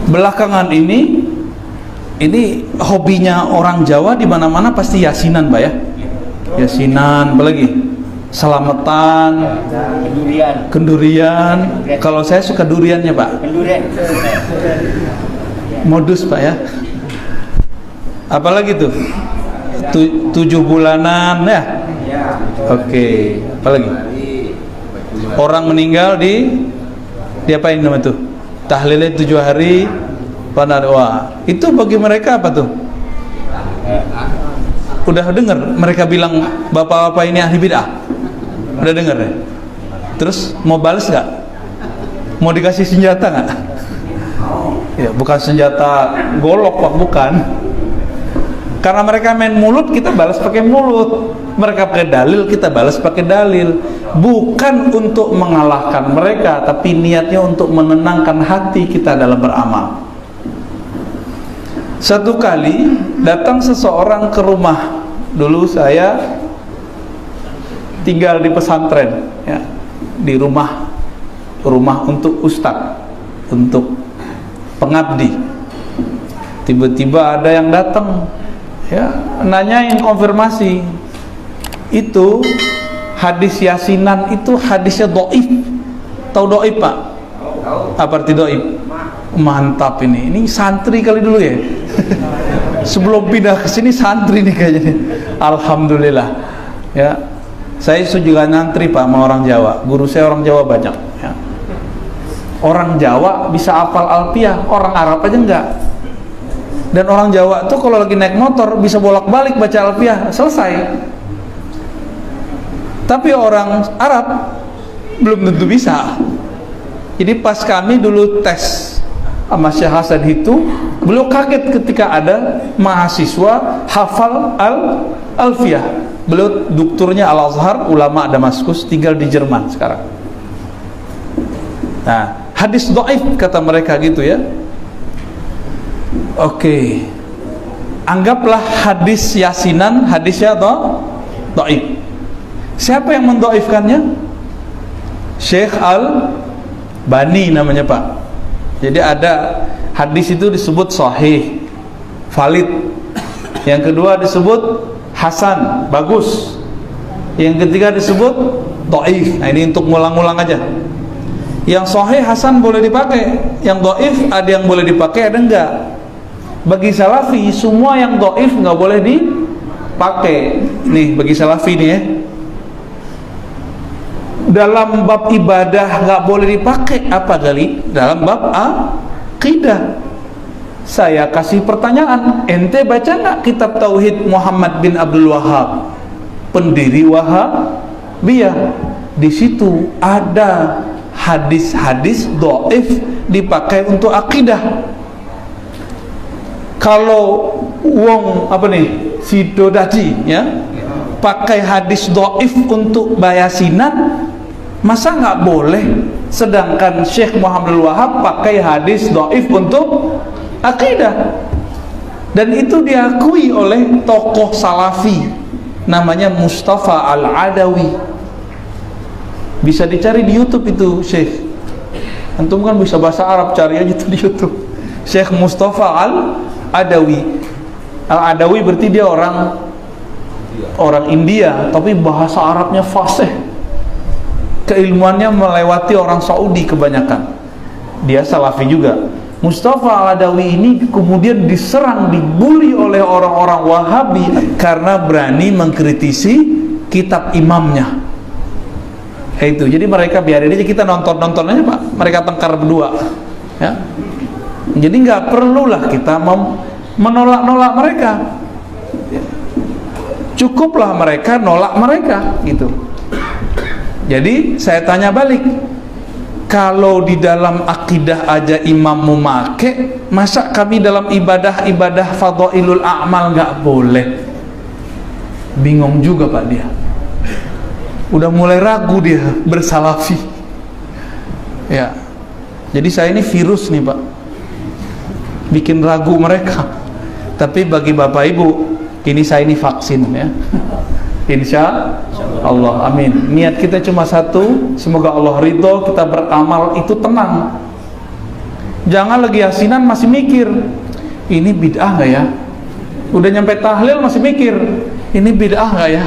belakangan ini hobinya orang Jawa di mana-mana pasti yasinan, Pak ya. Yasinan, apalagi selamatan, kendurian. Kalau saya suka duriannya, Pak. Modus, Pak ya. Apalagi tuh? 7 bulanan ya. Oke. Apalagi? Orang meninggal diapain nama tuh? Tahlilnya 7 hari. Wah, itu bagi mereka apa tuh? Udah dengar mereka bilang bapak-bapak ini ahli bid'ah? Udah dengar ya? Terus mau balas nggak? Mau dikasih senjata nggak? Ya, bukan senjata golok, Pak, bukan. Karena mereka main mulut, kita balas pakai mulut. Mereka pakai dalil, kita balas pakai dalil. Bukan untuk mengalahkan mereka, tapi niatnya untuk menenangkan hati kita dalam beramal. Satu kali datang seseorang ke rumah. Dulu saya tinggal di pesantren ya, di rumah untuk ustadz, untuk pengabdi. Tiba-tiba ada yang datang ya, nanyain konfirmasi. Itu hadis yasinan itu hadisnya dhaif. Tahu dhaif, Pak? Apa arti dhaif? Mantap ini santri kali dulu ya. Sebelum pindah ke sini santri nih kayaknya. Alhamdulillah. Ya. Saya juga nyantri, Pak, sama orang Jawa. Guru saya orang Jawa banyak ya. Orang Jawa bisa hafal alfiah, orang Arab aja enggak. Dan orang Jawa tuh kalau lagi naik motor bisa bolak-balik baca alfiah, selesai. Tapi orang Arab belum tentu bisa. Jadi pas kami dulu tes sama Syekh Hasan itu, beliau kaget ketika ada mahasiswa hafal alfiah. Beliau doktornya Al-Azhar, ulama Damaskus, tinggal di Jerman sekarang. Nah, hadis dhaif kata mereka gitu ya. Oke. Anggaplah hadis yasinan hadisnya dhaif. Siapa yang mendhaifkannya? Syekh Al-Bani namanya, Pak. Jadi ada hadis itu disebut sahih, valid. Yang kedua disebut hasan, bagus. Yang ketiga disebut dhaif. Nah, ini untuk ngulang-ngulang aja. Yang sahih, hasan boleh dipakai. Yang dhaif ada yang boleh dipakai, ada enggak. Bagi salafi semua yang dhaif enggak boleh dipakai. Nih bagi salafi nih ya. Dalam bab ibadah nggak boleh dipakai apa kali? Dalam bab akidah. Saya kasih pertanyaan, ente baca nggak kitab Tauhid Muhammad bin Abdul Wahab, pendiri Wahabiyah? Di situ ada hadis-hadis dhaif dipakai untuk akidah. Kalau wong apa nih, Sidodaji ya, pakai hadis dhaif untuk bayasinan, masa nggak boleh? Sedangkan Syekh Muhammad Wahab pakai hadis dhaif untuk akidah. Dan itu diakui oleh tokoh salafi namanya Mustafa Al-Adawi. Bisa dicari di YouTube itu Syekh. Antum kan bisa bahasa Arab, cari aja tuh di YouTube. Syekh Mustafa Al-Adawi. Al-Adawi berarti dia orang India, tapi bahasa Arabnya fasih. Keilmuannya melewati orang Saudi kebanyakan. Dia salafi juga. Mustafa Al-Adawi ini kemudian diserang, dibully oleh orang-orang Wahabi karena berani mengkritisi kitab imamnya. Itu. Jadi mereka biarin aja, kita nonton aja, Pak. Mereka tengkar berdua. Ya. Jadi nggak perlulah kita menolak-nolak mereka. Cukuplah mereka nolak mereka gitu. Jadi saya tanya balik, kalau di dalam akidah aja imam memakai, masa kami dalam ibadah fadhailul a'mal nggak boleh? Bingung juga, Pak, dia. Udah mulai ragu dia bersalafi. Ya. Jadi saya ini virus nih, Pak. Bikin ragu mereka. Tapi bagi Bapak Ibu, ini saya ini vaksin ya. Insya Allah, amin. Niat kita cuma satu, semoga Allah ridho, kita beramal itu tenang. Jangan lagi yasinan masih mikir, ini bid'ah nggak ya? Udah nyampe tahlil masih mikir, ini bid'ah nggak ya?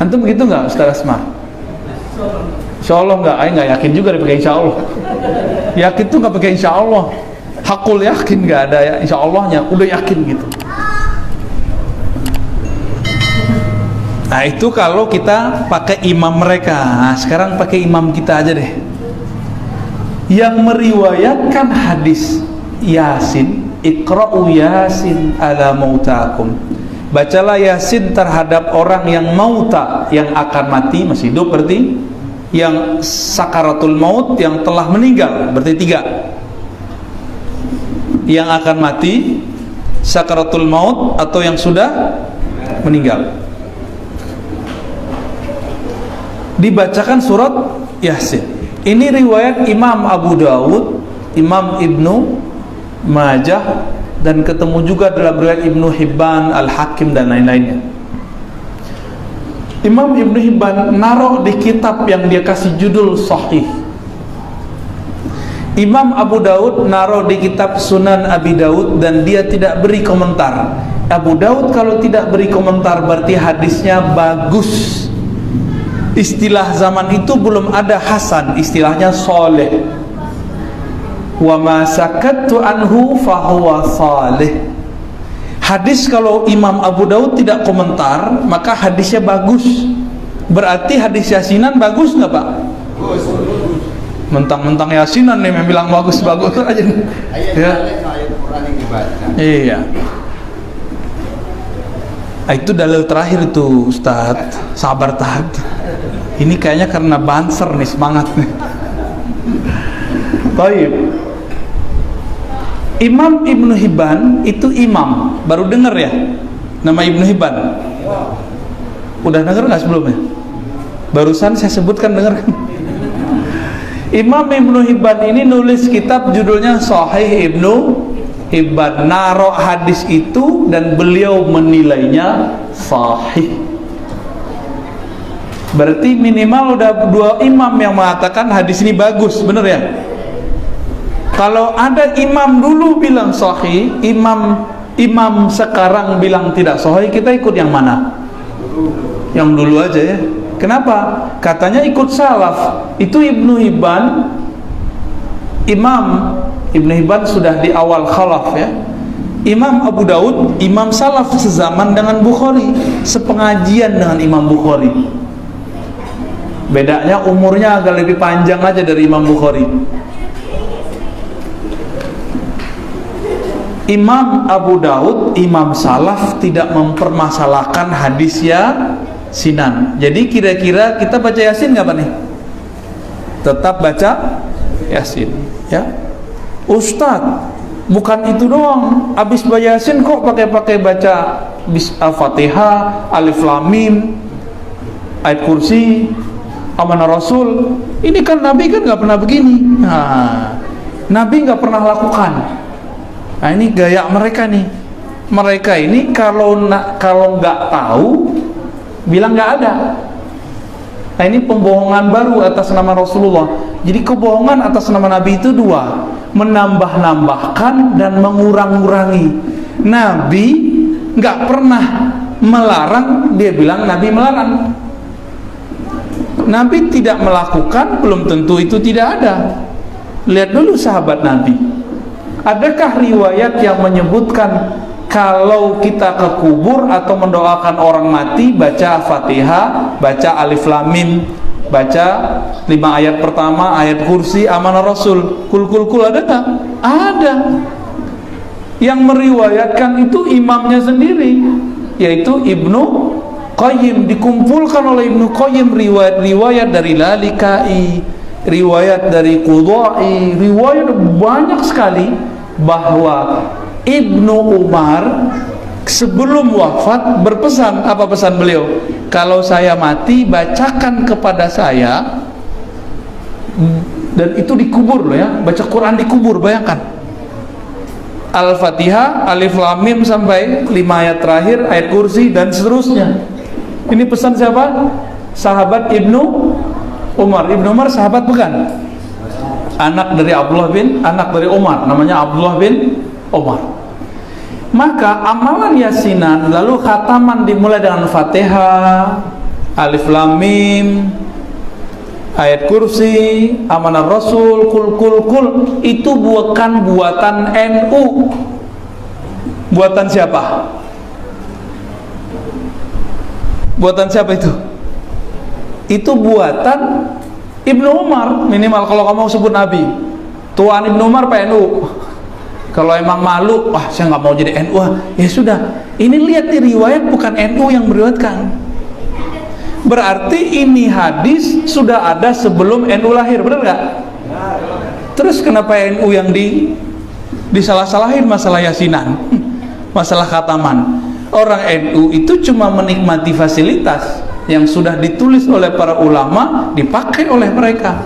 Antum begitu nggak, Ustaz Asma? Insya Allah nggak, nggak yakin juga dia pakai insya Allah. Yakin tuh nggak pakai insya Allah. Hakul yakin nggak ada ya insya Allahnya, udah yakin gitu. Nah itu kalau kita pakai imam mereka. Nah, sekarang pakai imam kita aja deh, yang meriwayatkan hadis Yasin, Iqra'u Yasin ala mautakum, bacalah Yasin terhadap orang yang mauta, yang akan mati, masih hidup berarti, yang sakaratul maut, yang telah meninggal, berarti 3. Yang akan mati, sakaratul maut, atau yang sudah meninggal, dibacakan surat Yasin. Ini riwayat Imam Abu Dawud, Imam Ibnu Majah, dan ketemu juga dalam riwayat Ibnu Hibban, Al-Hakim, dan lain-lainnya. Imam Ibnu Hibban naruh di kitab yang dia kasih judul Sahih. Imam Abu Dawud naruh di kitab Sunan Abi Dawud, dan dia tidak beri komentar. Abu Dawud kalau tidak beri komentar berarti hadisnya bagus. Istilah zaman itu belum ada hasan, istilahnya soleh. Wa ma sakattu anhu fahuwa salih. Hadis kalau Imam Abu Dawud tidak komentar, maka hadisnya bagus. Berarti hadis yasinan bagus nggak Pak? Bagus. Mentang-mentang yasinan nih yang bilang bagus-bagus aja. Ya. Iya. Itu dalil terakhir itu Ustaz. Sabar tahan. Ini kayaknya karena banser nih, semangat nih. Baik. Imam Ibnu Hibban itu imam, baru dengar ya nama Ibnu Hibban? Udah dengar nggak sebelumnya? Barusan saya sebutkan, dengar kan? Imam Ibnu Hibban ini nulis kitab judulnya Sahih Ibnu Hibban, naruh hadis itu dan beliau menilainya sahih. Berarti minimal udah 2 imam yang mengatakan hadis ini bagus, bener ya? Kalau ada imam dulu bilang sahih, imam sekarang bilang tidak sahih, kita ikut yang mana? Yang dulu aja ya. Kenapa? Katanya ikut salaf. Itu Ibnu Hibban, Imam Ibnu Hibban sudah di awal khalaf ya. Imam Abu Dawud, imam salaf sezaman dengan Bukhari, sepengajian dengan Imam Bukhari. Bedanya umurnya agak lebih panjang aja dari Imam Bukhari. Imam Abu Dawud, imam salaf, tidak mempermasalahkan hadis yasinan. Jadi kira-kira kita baca yasin nggak Pak nih? Tetap baca yasin ya. Ustadz, bukan itu doang, habis baca yasin kok pakai baca Al-Fatihah, Alif Lam Mim, ayat kursi, amanah Rasul. Ini kan Nabi kan nggak pernah begini. Nah, Nabi nggak pernah lakukan. Nah ini gaya mereka nih. Mereka ini kalau nggak tahu bilang nggak ada. Nah ini pembohongan baru atas nama Rasulullah. Jadi kebohongan atas nama Nabi itu 2, menambah-nambahkan dan mengurang-urangi. Nabi nggak pernah melarang, dia bilang Nabi melarang. Nabi tidak melakukan, belum tentu itu tidak ada. Lihat dulu sahabat Nabi. Adakah riwayat yang menyebutkan kalau kita ke kubur atau mendoakan orang mati baca Fatihah, baca Alif Lam Mim, baca 5 ayat pertama, ayat kursi, amanah Rasul, kul ada tak? Ada. Yang meriwayatkan itu imamnya sendiri, yaitu Ibnu Qayyim. Dikumpulkan oleh Ibnu Qayyim riwayat-riwayat dari Lalikai, riwayat dari Qudai, riwayat banyak sekali bahwa Ibnu Umar sebelum wafat berpesan. Apa pesan beliau? Kalau saya mati bacakan kepada saya, dan itu dikubur loh ya, baca Quran dikubur, bayangkan. Al-Fatihah, Alif Lam Mim sampai 5 ayat terakhir, ayat kursi dan seterusnya. Ini pesan siapa? Sahabat Ibnu Umar. Ibnu Umar sahabat bukan? anak dari Umar, namanya Abdullah bin Umar. Maka amalan yasinan lalu khataman dimulai dengan Fatihah, Alif Lam Mim, ayat kursi, amanah Rasul, kul itu bukan buatan NU. Buatan siapa? Buatan siapa itu? Itu buatan Ibnu Umar, minimal kalau kamu sebut Nabi. Tuan Ibnu Umar PNU. Kalau emang malu, wah saya nggak mau jadi NU, ya sudah. Ini lihat nih, riwayat bukan NU yang meriwayatkan. Berarti ini hadis sudah ada sebelum NU lahir, benar nggak? Terus kenapa NU yang disalah-salahin masalah yasinan, masalah khataman? Orang NU itu cuma menikmati fasilitas yang sudah ditulis oleh para ulama, dipakai oleh mereka.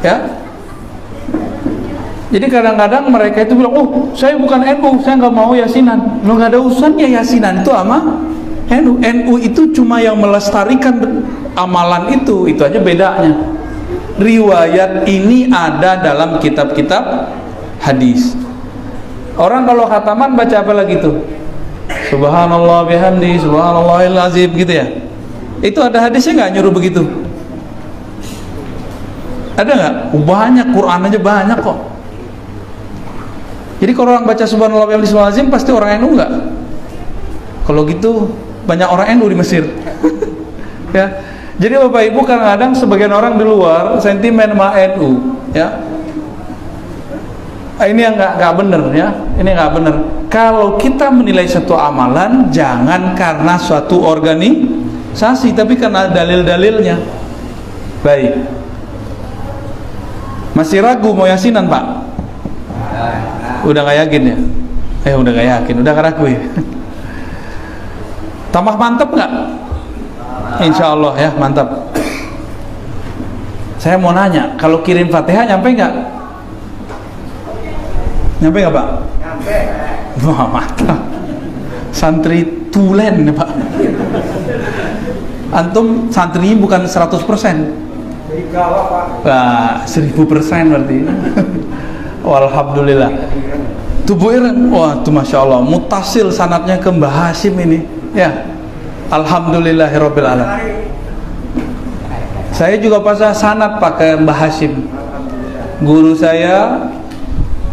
Ya. Jadi kadang-kadang mereka itu bilang, oh saya bukan NU, saya nggak mau yasinan. Lo nggak ada urusannya yasinan itu sama NU. NU itu cuma yang melestarikan amalan itu aja bedanya. Riwayat ini ada dalam kitab-kitab hadis. Orang kalau khataman baca apa lagi tuh? Subhanallah bihamdi, subhanallahil azim gitu ya. Itu ada hadisnya nggak nyuruh begitu? Ada nggak? Banyak, Quran aja banyak kok. Jadi kalau orang baca subhanallah bihamdi subhanallahil azim pasti orang NU nggak? Kalau gitu banyak orang NU di Mesir. Ya. Jadi Bapak Ibu kadang-kadang sebagian orang di luar sentimen sama NU, ya. Ini yang nggak bener ya, ini nggak bener. Kalau kita menilai satu amalan, jangan karena suatu organisasi, tapi karena dalil-dalilnya. Baik. Masih ragu mau yasinan Pak? Udah nggak yakin ya? Udah nggak yakin, udah nggak ragu ya? Tambah mantap nggak? Insya Allah ya mantap. Saya mau nanya, kalau kirim Fatihah nyampe nggak? Nyampe nggak Pak? Nyampe. Wah mantap. Santri tulen ya Pak. Antum santrinya bukan 100%. Wah 1000% berarti. Alhamdulillah. Tubuh Iran, wah itu masya Allah. Mutasil sanatnya ke Mbah Hashim ini. Ya. Alhamdulillahirabbil alamin. Saya juga pasang sanad pakai Mbah Hashim. Guru saya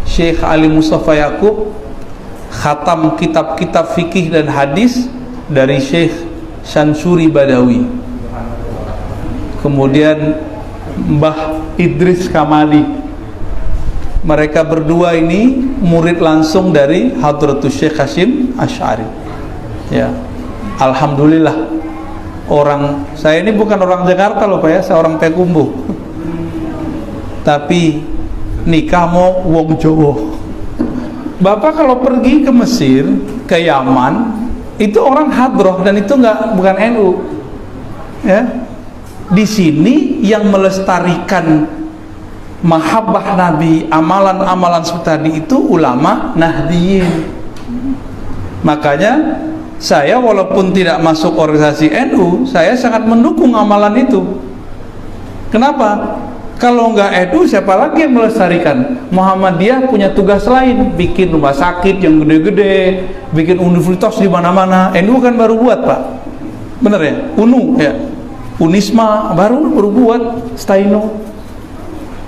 Syekh Ali Mustafa Yaqub khatam kitab-kitab fikih dan hadis dari Syekh Shansuri Badawi. Kemudian Mbah Idris Kamali. Mereka berdua ini murid langsung dari Hadratus Syekh Hasyim Asy'ari. Ya. Alhamdulillah. Orang saya ini bukan orang Jakarta loh Pak ya, saya orang Payakumbuh. Tapi nikah mau wong Jawa. Bapak kalau pergi ke Mesir, ke Yaman, itu orang hadroh dan itu bukan NU. Ya. Di sini yang melestarikan mahabbah Nabi, amalan-amalan seperti tadi itu ulama Nahdiyin. Makanya saya walaupun tidak masuk organisasi NU, saya sangat mendukung amalan itu. Kenapa? Kalau nggak NU, siapa lagi yang melestarikan? Muhammadiyah punya tugas lain, bikin rumah sakit yang gede-gede, bikin universitas di mana-mana. NU kan baru buat Pak, bener ya? UNU ya, Unisma baru buat, Staino.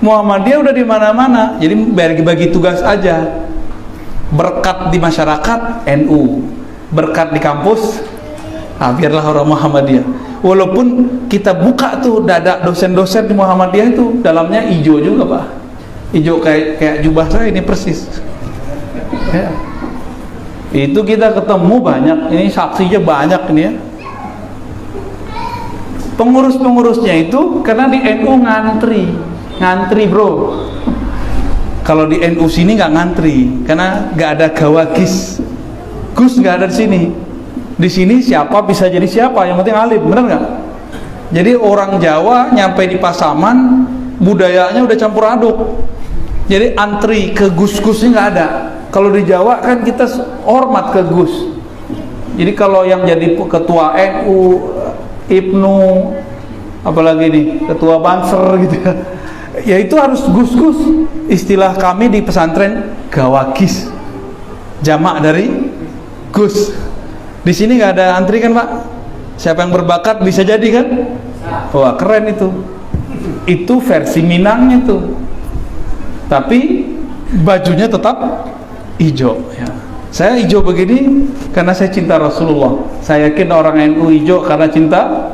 Muhammadiyah udah di mana-mana, jadi bagi tugas aja. Berkat di masyarakat NU, berkat di kampus, biarlah orang Muhammadiyah. Walaupun kita buka tuh dada dosen-dosen di Muhammadiyah itu dalamnya hijau juga Pak, hijau kayak jubah saya ini persis. Ya. Itu kita ketemu banyak, ini saksinya banyak ini ya. Pengurus-pengurusnya itu karena di NU ngantri bro. Kalau di NU sini nggak ngantri karena nggak ada gawagis. Gus nggak ada di sini. Di sini siapa bisa jadi siapa, yang penting alim, benar nggak? Jadi orang Jawa nyampe di Pasaman, budayanya udah campur aduk. Jadi antri ke gus-gusnya nggak ada. Kalau di Jawa kan kita hormat ke gus. Jadi kalau yang jadi ketua NU, Ibnu, apalagi nih ketua Banser gitu ya, Ya itu harus gus-gus. Istilah kami di pesantren gawakis, jamak dari gus. Di sini nggak ada antri kan Pak? Siapa yang berbakat bisa jadi kan? Wah keren itu. Itu versi Minangnya tuh. Tapi bajunya tetap hijau. Ya. Saya hijau begini karena saya cinta Rasulullah. Saya yakin orang NU hijau karena cinta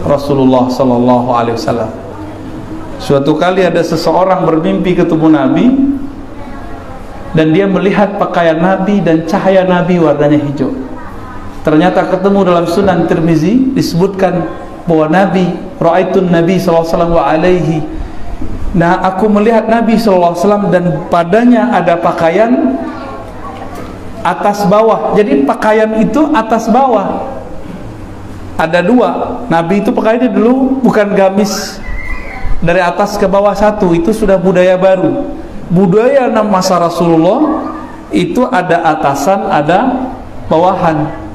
Rasulullah Sallallahu Alaihi Wasallam. Suatu kali ada seseorang bermimpi ketemu Nabi dan dia melihat pakaian Nabi dan cahaya Nabi warnanya hijau. Ternyata ketemu dalam Sunan Tirmizi disebutkan bahwa Nabi ra'aitun Nabi sallallahu alaihi wasallam wa alaihi. Nah, aku melihat Nabi sallallahu alaihi wasallam dan padanya ada pakaian atas bawah. Jadi pakaian itu atas bawah. Ada dua. Nabi itu pakaiannya dulu bukan gamis dari atas ke bawah satu, itu sudah budaya baru. Budaya masa Rasulullah itu ada atasan, ada bawahan.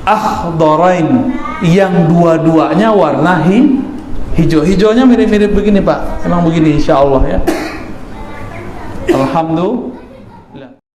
Akhdarain, yang dua-duanya warna hijau. Hijaunya mirip-mirip begini Pak. Emang begini insyaallah ya. Alhamdulillah.